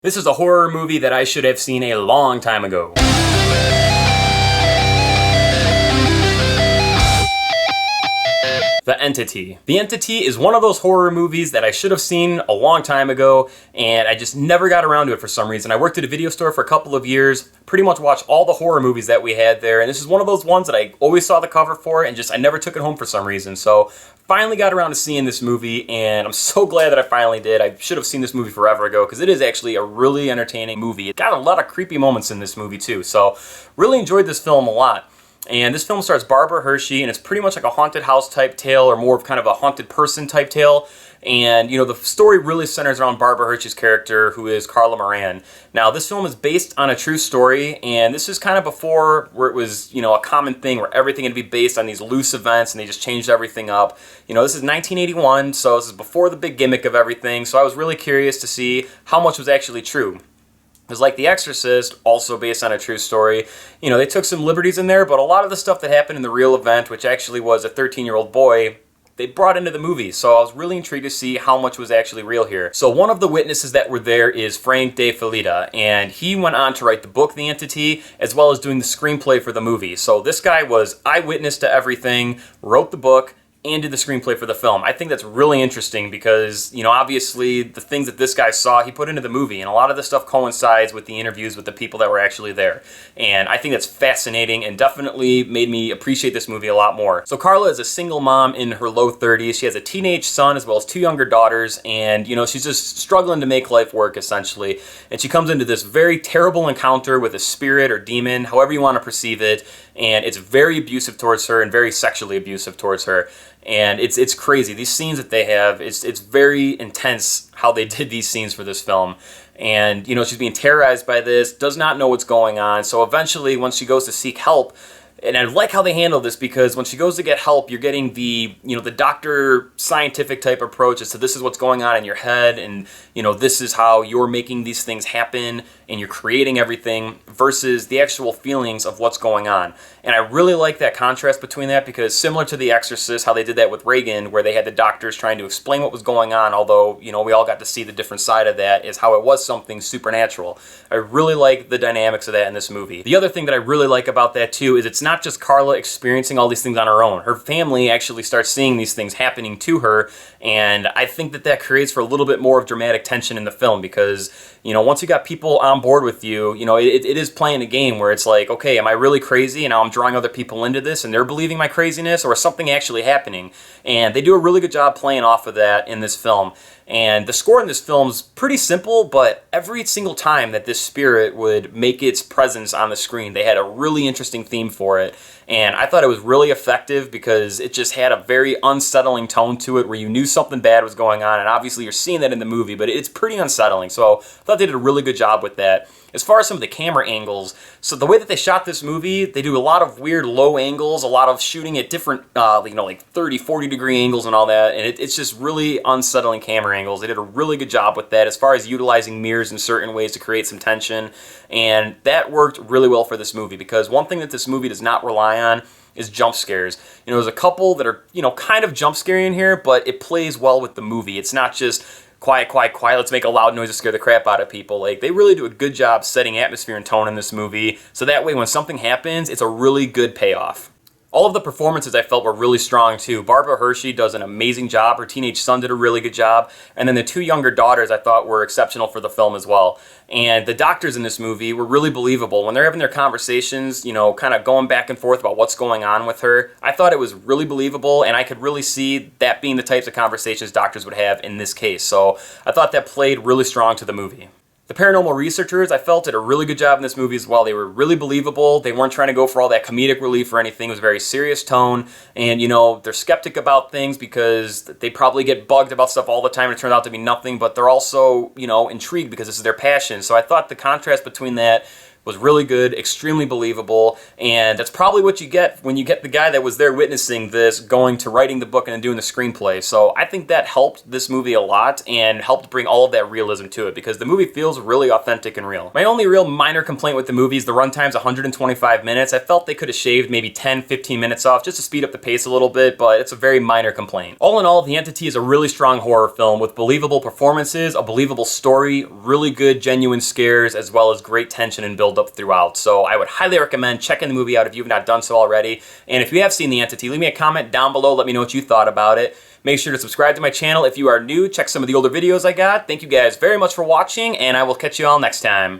This is a horror movie that I should have seen a long time ago. The Entity. The Entity is one of those horror movies that I should have seen a long time ago, and I just never got around to it for some reason. I worked at a video store for a couple of years, pretty much watched all the horror movies that we had there, and this is one of those ones that I always saw the cover for, and I never took it home for some reason. So finally got around to seeing this movie, and I'm so glad that I finally did. I should have seen this movie forever ago, because it is actually a really entertaining movie. It got a lot of creepy moments in this movie too, so really enjoyed this film a lot. And this film stars Barbara Hershey, and it's pretty much like a haunted house type tale, or more of kind of a haunted person type tale. And, the story really centers around Barbara Hershey's character, who is Carla Moran. Now, this film is based on a true story, and this is kind of before where it was, a common thing where everything had to be based on these loose events, and they just changed everything up. This is 1981, so this is before the big gimmick of everything, so I was really curious to see how much was actually true. Because like The Exorcist, also based on a true story, they took some liberties in there, but a lot of the stuff that happened in the real event, which actually was a 13-year-old boy, they brought into the movie. So I was really intrigued to see how much was actually real here. So one of the witnesses that were there is Frank De Felitta, and he went on to write the book, The Entity, as well as doing the screenplay for the movie. So this guy was eyewitness to everything, wrote the book, and did the screenplay for the film. I think that's really interesting because, obviously the things that this guy saw, he put into the movie, and a lot of the stuff coincides with the interviews with the people that were actually there. And I think that's fascinating and definitely made me appreciate this movie a lot more. So Carla is a single mom in her low 30s. She has a teenage son as well as two younger daughters, and, she's just struggling to make life work, essentially. And she comes into this very terrible encounter with a spirit or demon, however you want to perceive it, and it's very abusive towards her and very sexually abusive towards her. And it's crazy. These scenes that they have, it's very intense how they did these scenes for this film. And, she's being terrorized by this, does not know what's going on. So eventually, when she goes to seek help, and I like how they handle this because when she goes to get help, you're getting the doctor scientific type approach as to this is what's going on in your head, and, this is how you're making these things happen, and you're creating everything, versus the actual feelings of what's going on. And I really like that contrast between that because similar to The Exorcist, how they did that with Reagan, where they had the doctors trying to explain what was going on, although, we all got to see the different side of that, is how it was something supernatural. I really like the dynamics of that in this movie. The other thing that I really like about that too is it's not just Carla experiencing all these things on her own. Her family actually starts seeing these things happening to her, and I think that creates for a little bit more of dramatic tension in the film because, once you got people on board with you, it is playing a game where it's like, okay, am I really crazy and now I'm drawing other people into this and they're believing my craziness, or is something actually happening? And they do a really good job playing off of that in this film. And the score in this film's pretty simple, but every single time that this spirit would make its presence on the screen, they had a really interesting theme for it. And I thought it was really effective because it just had a very unsettling tone to it where you knew something bad was going on, and obviously you're seeing that in the movie, but it's pretty unsettling. So I thought they did a really good job with that. As far as some of the camera angles, so the way that they shot this movie, they do a lot of weird low angles, a lot of shooting at different, like 30, 40 degree angles and all that, and it's just really unsettling camera angles. They did a really good job with that as far as utilizing mirrors in certain ways to create some tension, and that worked really well for this movie because one thing that this movie does not rely on is jump scares. There's a couple that are, kind of jump scary in here, but it plays well with the movie. It's not just quiet, let's make a loud noise to scare the crap out of people. Like, they really do a good job setting atmosphere and tone in this movie, so that way when something happens, it's a really good payoff. All of the performances I felt were really strong too. Barbara Hershey does an amazing job. Her teenage son did a really good job. And then the two younger daughters I thought were exceptional for the film as well. And the doctors in this movie were really believable. When they're having their conversations, kind of going back and forth about what's going on with her, I thought it was really believable, and I could really see that being the types of conversations doctors would have in this case. So I thought that played really strong to the movie. The paranormal researchers, I felt, did a really good job in this movie as well. They were really believable. They weren't trying to go for all that comedic relief or anything. It was a very serious tone. And, they're skeptic about things because they probably get bugged about stuff all the time and it turns out to be nothing. But they're also, intrigued because this is their passion. So I thought the contrast between that was really good, extremely believable, and that's probably what you get when you get the guy that was there witnessing this going to writing the book and then doing the screenplay. So I think that helped this movie a lot and helped bring all of that realism to it because the movie feels really authentic and real. My only real minor complaint with the movie is the runtime's 125 minutes. I felt they could have shaved maybe 10-15 minutes off just to speed up the pace a little bit, but it's a very minor complaint. All in all, The Entity is a really strong horror film with believable performances, a believable story, really good genuine scares, as well as great tension and build up throughout. So I would highly recommend checking the movie out if you've not done so already. And if you have seen The Entity, leave me a comment down below, let me know what you thought about it. Make sure to subscribe to my channel if you are new, check some of the older videos I got. Thank you guys very much for watching, and I will catch you all next time.